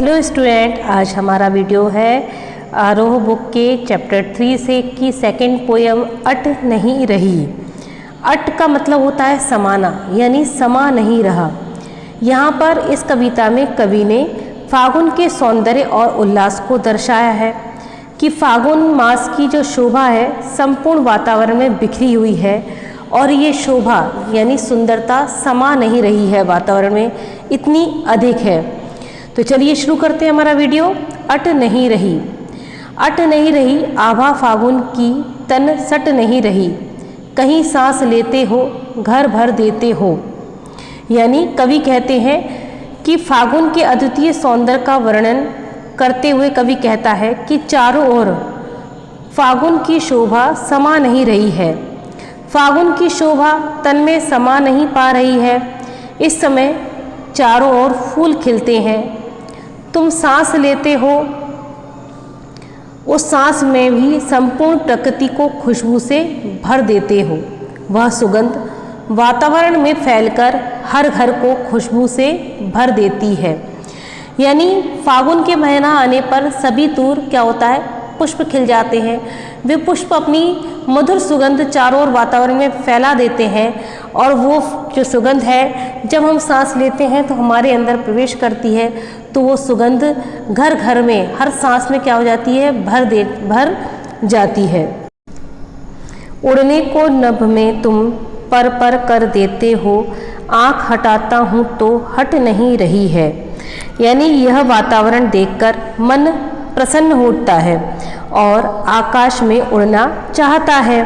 Hello student, आज हमारा video है आरोह बुक के चैप्टर 3 से की सेकंड पोयम अट नहीं रही। अट का मतलब होता है समाना, यानी समा नहीं रहा। यहाँ पर इस कविता में कवि ने फागुन के सौंदर्य और उल्लास को दर्शाया है कि फागुन मास की जो शोभा है संपूर्ण वातावरण में बिखरी हुई है और ये शोभा यानी सुंदरता समा नहीं रही है, वातावरण में इतनी अधिक है। तो चलिए शुरू करते हैं हमारा वीडियो। अट नहीं रही। अट नहीं रही आभा फागुन की तन सट नहीं रही, कहीं सांस लेते हो घर भर देते हो। यानी कवि कहते हैं कि फागुन के अद्वितीय सौंदर्य का वर्णन करते हुए कवि कहता है कि चारों ओर फागुन की शोभा समा नहीं रही है। फागुन की शोभा तन में समा नहीं पा रही है। इस समय चारों ओर फूल खिलते हैं, तुम सांस लेते हो, उस सांस में भी संपूर्ण प्रकृति को खुशबू से भर देते हो। वह सुगंध वातावरण में फैलकर हर घर को खुशबू से भर देती है। यानी फागुन के महीना आने पर सभी दूर क्या होता है, पुष्प खिल जाते हैं। वे पुष्प अपनी मधुर सुगंध चारों ओर वातावरण में फैला देते हैं और वो जो सुगंध है जब हम सांस लेते हैं तो हमारे अंदर प्रवेश करती है, तो वो सुगंध घर घर में हर सांस में क्या हो जाती है, भर जाती है। उड़ने को नभ में तुम पर पर कर देते हो, आँख हटाता हूँ तो हट नहीं रही है। यानी यह वातावरण देखकर मन प्रसन्न होता है और आकाश में उड़ना चाहता है।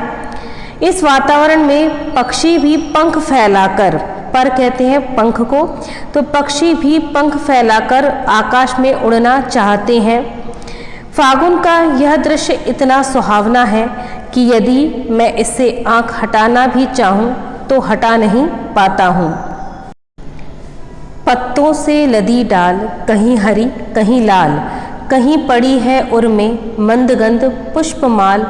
इस वातावरण में पक्षी भी पंख फैलाकर, पर कहते हैं पंख को, तो पक्षी भी पंख फैलाकर आकाश में उड़ना चाहते हैं। फागुन का यह दृश्य इतना सुहावना है कि यदि मैं इससे आँख हटाना भी चाहूँ तो हटा नहीं पाता हूँ। पत्तों से लदी डाल, कहीं हरी कहीं लाल, कहीं पड़ी है उर्में मंदगंध पुष्पमाल,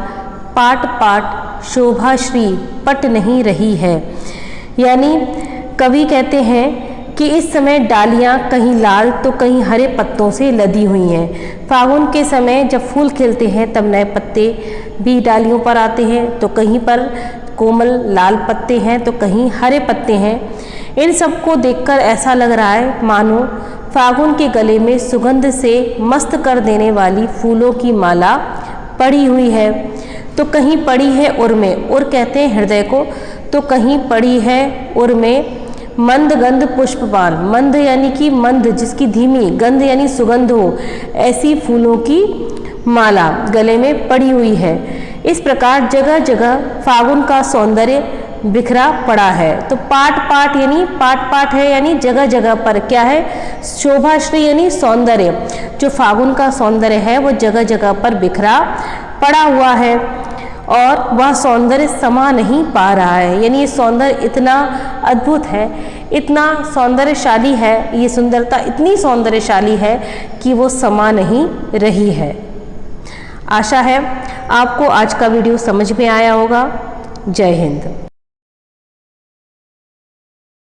पाट पाट शोभाश्री पट नहीं रही है। यानी कवि कहते हैं कि इस समय डालियाँ कहीं लाल तो कहीं हरे पत्तों से लदी हुई हैं। फागुन के समय जब फूल खिलते हैं तब नए पत्ते भी डालियों पर आते हैं, तो कहीं पर कोमल लाल पत्ते हैं तो कहीं हरे पत्ते हैं। इन सबको देखकर ऐसा लग रहा है मानो फागुन के गले में सुगंध से मस्त कर देने वाली फूलों की माला पड़ी हुई है। तो कहीं पड़ी है उर में, उर कहते हैं हृदय को, तो कहीं पड़ी है उर में मंद गंध पुष्पपाल, मंद यानी कि मंद जिसकी धीमी, गंध यानी सुगंध हो, ऐसी फूलों की माला गले में पड़ी हुई है। इस प्रकार जगह जगह फागुन का सौंदर्य बिखरा पड़ा है। तो पाट पाट यानी पाट पाट है, यानी जगह जगह पर क्या है, शोभाश्री यानी सौंदर्य। जो फागुन का सौंदर्य है वो जगह जगह पर बिखरा पड़ा हुआ है और वह सौंदर्य समा नहीं पा रहा है। यानी ये सौंदर्य इतना अद्भुत है, इतना सौंदर्यशाली है, ये सुंदरता इतनी सौंदर्यशाली है कि वो समा नहीं रही है। आशा है आपको आज का वीडियो समझ में आया होगा। जय हिंद।